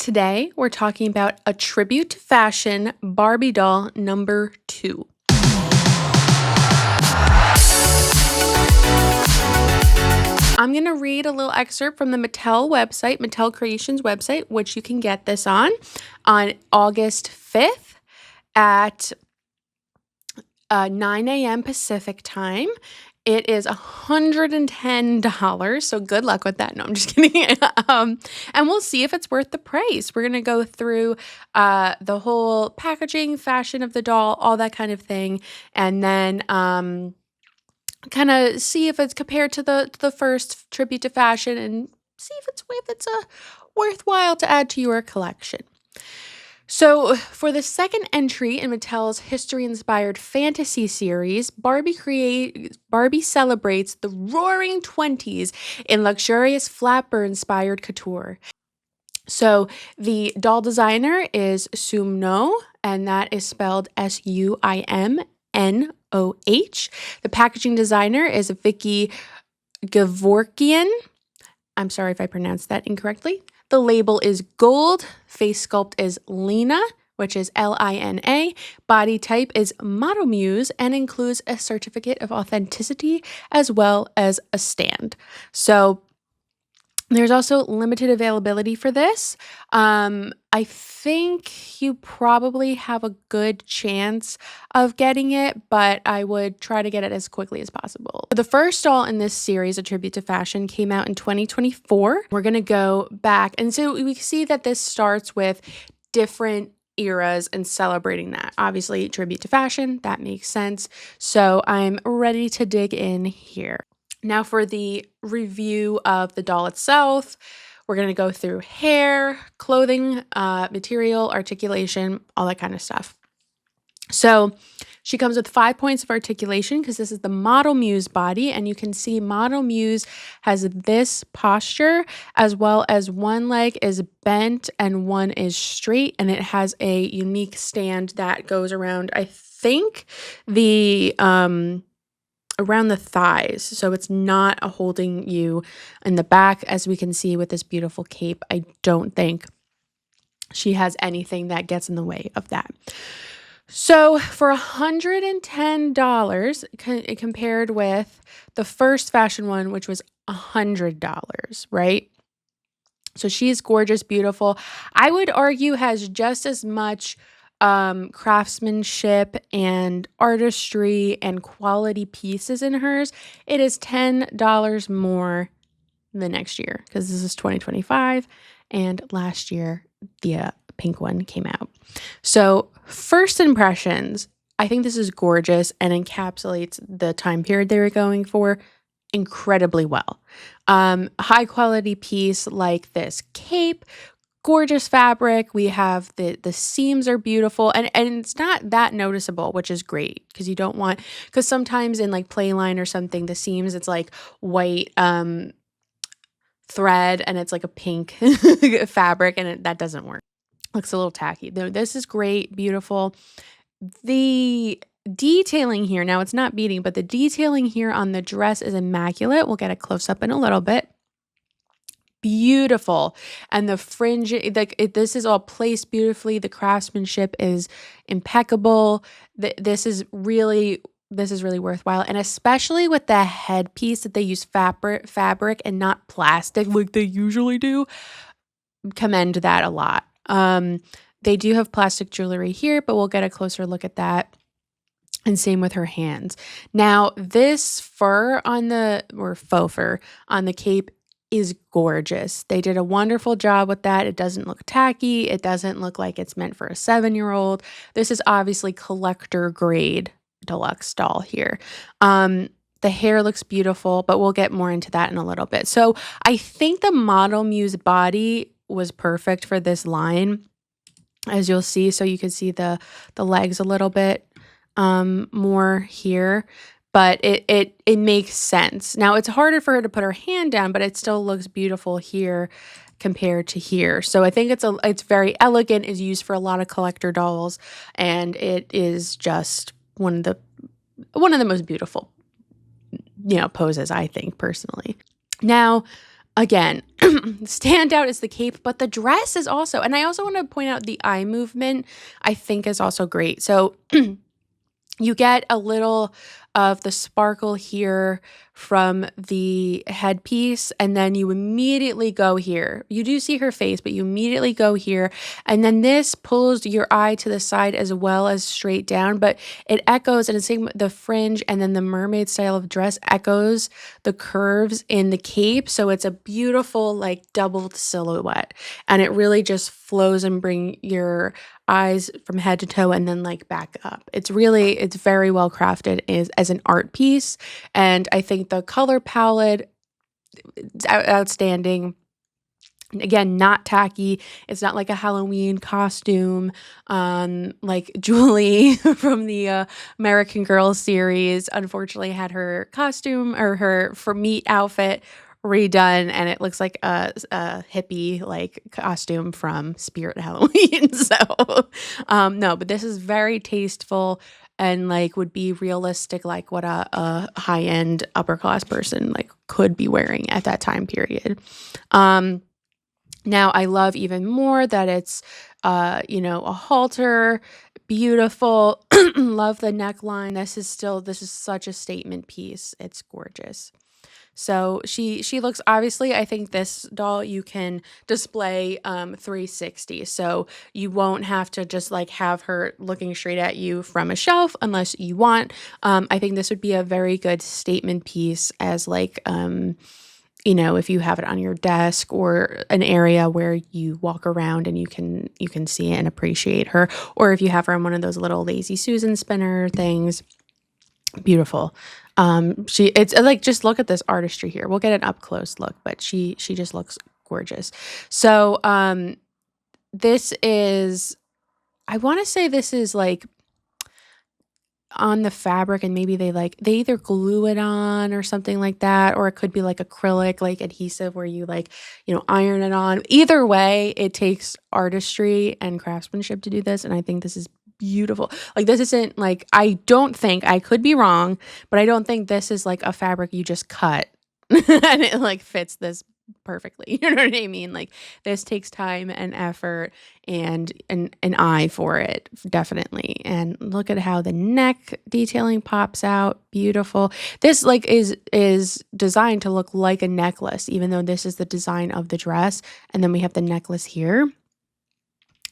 Today, we're talking about a tribute to fashion Barbie doll number 2. I'm going to read a little excerpt from the Mattel website, Mattel Creations website, which you can get this on August 5th at 9 a.m. Pacific time. It is $110, so good luck with that. No, I'm just kidding. And we'll see if it's worth the price. We're going to go through the whole packaging, fashion of the doll, all that kind of thing, and then kind of see if it's compared to the first tribute to fashion and see if it's worthwhile to add to your collection. So, for the second entry in Mattel's history-inspired fantasy series, Barbie celebrates the roaring 20s in luxurious flapper-inspired couture. So, the doll designer is Sumno, and that is spelled Sumnoh. The packaging designer is Vicky Gevorkian. I'm sorry if I pronounced that incorrectly. The label is gold. Face sculpt is Lina, which is Lina. Body type is Model Muse and includes a certificate of authenticity as well as a stand. So there's also limited availability for this. I think you probably have a good chance of getting it, but I would try to get it as quickly as possible. The first doll in this series, A Tribute to Fashion, came out in 2024. We're going to go back. And so we see that this starts with different eras and celebrating that. Obviously, tribute to fashion, that makes sense. So I'm ready to dig in here. Now for the review of the doll itself, we're going to go through hair, clothing, material, articulation, all that kind of stuff. So she comes with 5 points of articulation because this is the Model Muse body, and you can see Model Muse has this posture as well as one leg is bent and one is straight, and it has a unique stand that goes around, I think, around the thighs, so it's not holding you in the back, as we can see with this beautiful cape. I don't think she has anything that gets in the way of that. So for $110, compared with the first fashion one, which was $100, right? So she's gorgeous, beautiful. I would argue has just as much craftsmanship and artistry and quality pieces in hers. It is $10 more the next year because this is 2025 and last year the pink one came out. So first impressions, I think this is gorgeous and encapsulates the time period they were going for incredibly well. High quality piece like this cape, gorgeous fabric. We have the seams are beautiful and it's not that noticeable, which is great because you don't want, because sometimes in like Playline or something, the seams, it's like white thread and it's like a pink fabric and that doesn't work. Looks a little tacky. This is great, beautiful. The detailing here, now it's not beading, but the detailing here on the dress is immaculate. We'll get a close up in a little bit. Beautiful. And the fringe, this is all placed beautifully. The craftsmanship is impeccable. This is really worthwhile. And especially with the headpiece that they use fabric and not plastic like they usually do, commend that a lot. They do have plastic jewelry here, but we'll get a closer look at that. And same with her hands. Now, this faux fur on the cape is gorgeous. They did a wonderful job with that. It doesn't look tacky. It doesn't look like it's meant for a 7-year-old. This is obviously collector grade deluxe doll here. The hair looks beautiful, but we'll get more into that in a little bit. So I think the Model Muse body was perfect for this line, as you'll see. So you can see the legs a little bit more here. But it makes sense. Now, it's harder for her to put her hand down, but it still looks beautiful here compared to here. So I think it's very elegant, is used for a lot of collector dolls, and it is just one of the most beautiful, poses, I think, personally. Now, Again, standout is the cape, but the dress is also, and I also want to point out the eye movement, I think is also great. So you get a little of the sparkle here from the headpiece, and then you immediately go here. You do see her face, but you immediately go here, and then this pulls your eye to the side as well as straight down, but it echoes, and it's saying the fringe and then the mermaid style of dress echoes the curves in the cape, so it's a beautiful like doubled silhouette, and it really just flows and bring your eyes from head to toe and then like back up. It's very well crafted as an art piece, and I think the color palette is outstanding. Again, not tacky. It's not like a Halloween costume, like Julie from the American Girl series. Unfortunately, had her costume or her for meet outfit redone, and it looks like a hippie like costume from Spirit Halloween. So, no, but this is very tasteful and like would be realistic, like what a high end upper class person like could be wearing at that time period. Now I love even more that it's, a halter, beautiful. Love the neckline. This is such a statement piece. It's gorgeous. So she looks, obviously, I think this doll you can display 360. So you won't have to just like have her looking straight at you from a shelf unless you want. I think this would be a very good statement piece as like if you have it on your desk or an area where you walk around and you can see and appreciate her, or if you have her on one of those little lazy Susan spinner things. Beautiful. It's like, just look at this artistry here. We'll get an up close look, but she just looks gorgeous. So this is, I want to say this is like on the fabric, and maybe they either glue it on or something like that, or it could be like acrylic like adhesive where you like iron it on. Either way, it takes artistry and craftsmanship to do this, and I think this is beautiful. Like, this isn't like, I don't think, I could be wrong, but I don't think this is like a fabric you just cut and it like fits this perfectly. You know what I mean? Like, this takes time and effort and an eye for it, definitely. And look at how the neck detailing pops out. Beautiful. This like is designed to look like a necklace, even though this is the design of the dress. And then we have the necklace here.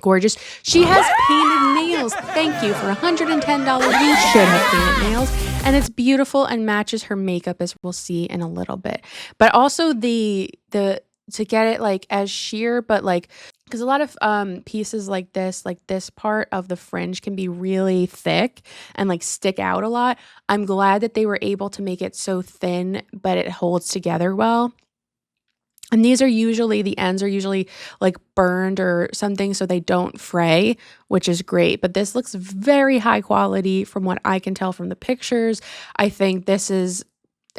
Gorgeous. She has painted nails. Thank you. For $110, you should have painted nails. And it's beautiful and matches her makeup, as we'll see in a little bit. But also the to get it like as sheer, but like, because a lot of pieces like this part of the fringe can be really thick and like stick out a lot. I'm glad that they were able to make it so thin, but it holds together well. And the ends are usually like burned or something, so they don't fray, which is great. But this looks very high quality from what I can tell from the pictures. I think this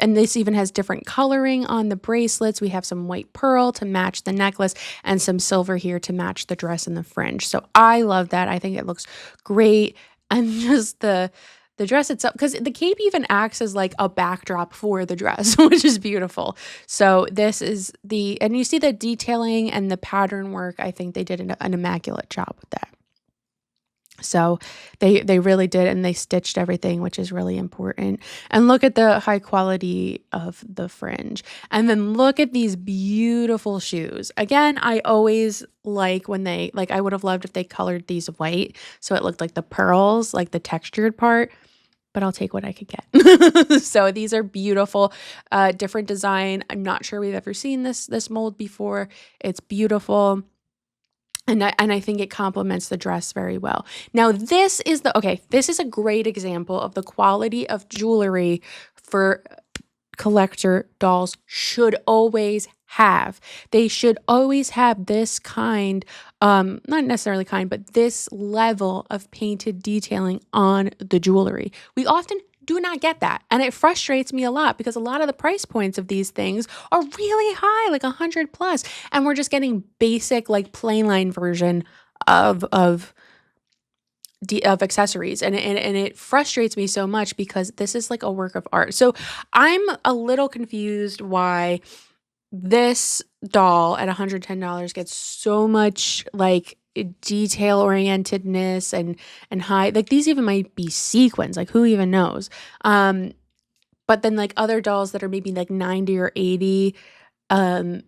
even has different coloring on the bracelets. We have some white pearl to match the necklace and some silver here to match the dress and the fringe. So I love that. I think it looks great. And just the dress itself, because the cape even acts as like a backdrop for the dress, which is beautiful. So this is and you see the detailing and the pattern work. I think they did an immaculate job with that. So they really did, and they stitched everything, which is really important. And look at the high quality of the fringe. And then look at these beautiful shoes. Again, I always like when I would have loved if they colored these white so it looked like the pearls, like the textured part. But I'll take what I could get. So these are beautiful, different design. I'm not sure we've ever seen this mold before. It's beautiful. And I think it complements the dress very well. Now, this is a great example of the quality of jewelry for collector dolls should always have. They should always have this kind, not necessarily kind, but this level of painted detailing on the jewelry. We often do not get that. And it frustrates me a lot because a lot of the price points of these things are really high, like 100 plus. And we're just getting basic, like plain line version of accessories. And it frustrates me so much because this is like a work of art. So I'm a little confused why this doll at $110 gets so much like detail orientedness and high, like these even might be sequins, like who even knows. But then like other dolls that are maybe like 90 or 80 um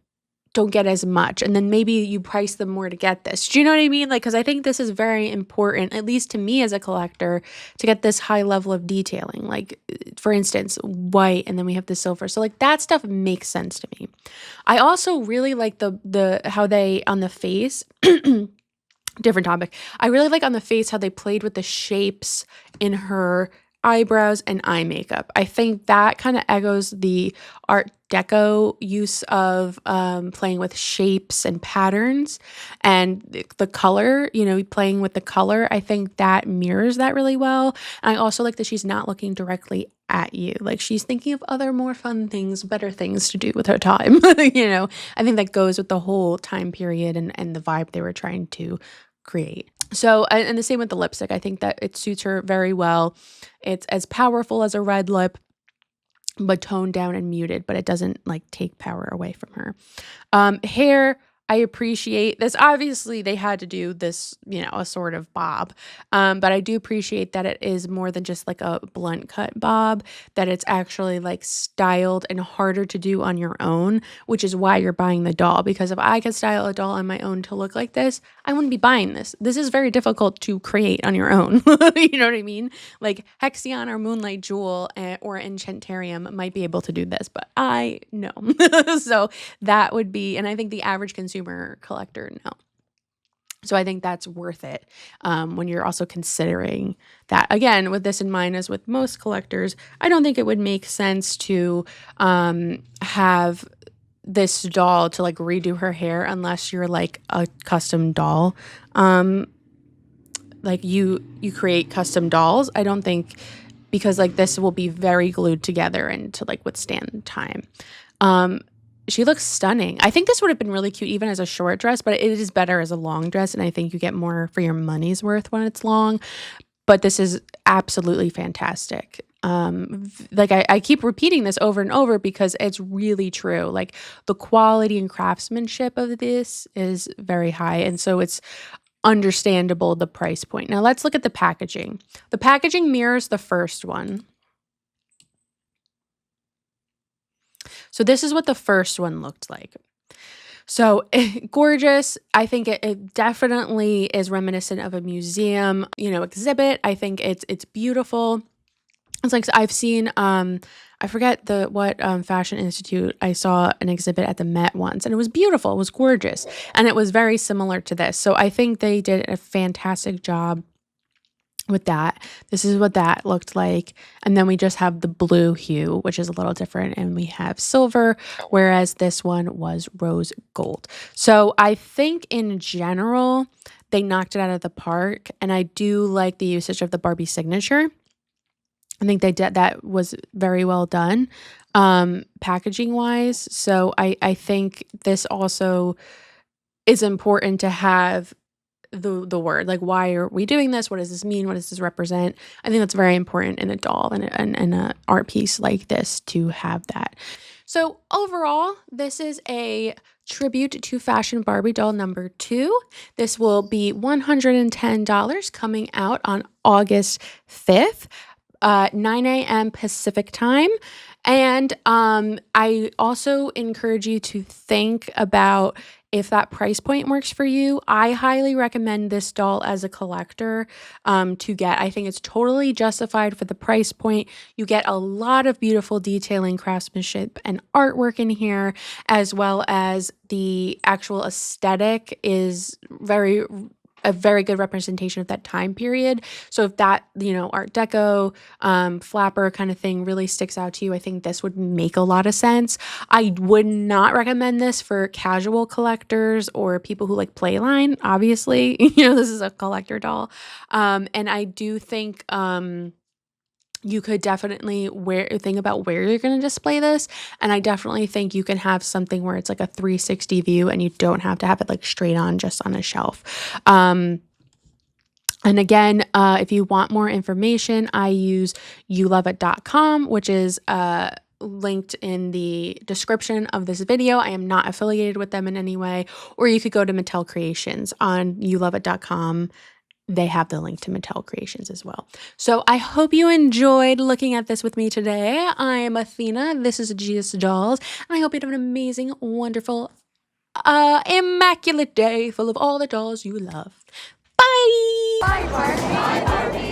don't get as much, and then maybe you price them more to get this. Do you know what I mean? Like, because I think this is very important, at least to me as a collector, to get this high level of detailing. Like, for instance, white, and then we have the silver. So like that stuff makes sense to me. I also really like the how they on the face. Different topic. I really like on the face how they played with the shapes in her eyebrows and eye makeup. I think that kind of echoes the Art Deco use of playing with shapes and patterns and the color, playing with the color. I think that mirrors that really well. And I also like that she's not looking directly at you. Like she's thinking of other more fun things, better things to do with her time. I think that goes with the whole time period and the vibe they were trying to create. So, and the same with the lipstick. I think that it suits her very well. It's as powerful as a red lip, but toned down and muted, but it doesn't like take power away from her. Hair, I appreciate this. Obviously, they had to do this, a sort of bob. But I do appreciate that it is more than just like a blunt cut bob, that it's actually like styled and harder to do on your own, which is why you're buying the doll. Because if I could style a doll on my own to look like this, I wouldn't be buying this. This is very difficult to create on your own. You know what I mean? Like Hexion or Moonlight Jewel or Enchantarium might be able to do this, but I no. So that would be, and I think the average consumer collector, no. So I think that's worth it when you're also considering that. Again, with this in mind, as with most collectors, I don't think it would make sense to have this doll to like redo her hair unless you're like a custom doll. Like you create custom dolls. I don't think, because like this will be very glued together and to like withstand time. She looks stunning. I think this would have been really cute even as a short dress, but it is better as a long dress, and I think you get more for your money's worth when it's long. But this is absolutely fantastic. Like I keep repeating this over and over because it's really true. Like the quality and craftsmanship of this is very high, and so it's understandable the price point. Now let's look at the packaging. The packaging mirrors the first one. So this is what the first one looked like. So gorgeous. I think it definitely is reminiscent of a museum, exhibit. I think it's beautiful. It's like I've seen, I forget what Fashion Institute. I saw an exhibit at the Met once, and it was beautiful. It was gorgeous, and it was very similar to this. So I think they did a fantastic job with that. This is what that looked like. And then we just have the blue hue, which is a little different, and we have silver, whereas this one was rose gold. So I think in general, they knocked it out of the park, and I do like the usage of the Barbie signature. I think they did, that was very well done, packaging wise. So I think this also is important to have the word, like, why are we doing this? What does this mean? What does this represent? I think that's very important in a doll and an art piece like this to have that. So overall, this is a tribute to Fashion Barbie doll number 2. This will be $110 coming out on August 5th, 9 a.m. Pacific time. And I also encourage you to think about if that price point works for you. I highly recommend this doll as a collector to get. I think it's totally justified for the price point. You get a lot of beautiful detailing, craftsmanship, and artwork in here, as well as the actual aesthetic is a very good representation of that time period. So if that, Art Deco, flapper kind of thing really sticks out to you, I think this would make a lot of sense. I would not recommend this for casual collectors or people who like Playline, obviously. This is a collector doll. And I do think you could definitely think about where you're going to display this. And I definitely think you can have something where it's like a 360 view and you don't have to have it like straight on just on a shelf. And again, if you want more information, I use youloveit.com, which is linked in the description of this video. I am not affiliated with them in any way. Or you could go to Mattel Creations on youloveit.com. They have the link to Mattel Creations as well. So I hope you enjoyed looking at this with me today. I am Athena. This is GS Dolls. And I hope you have an amazing, wonderful, immaculate day full of all the dolls you love. Bye! Bye, Barbie. Bye, Barbie.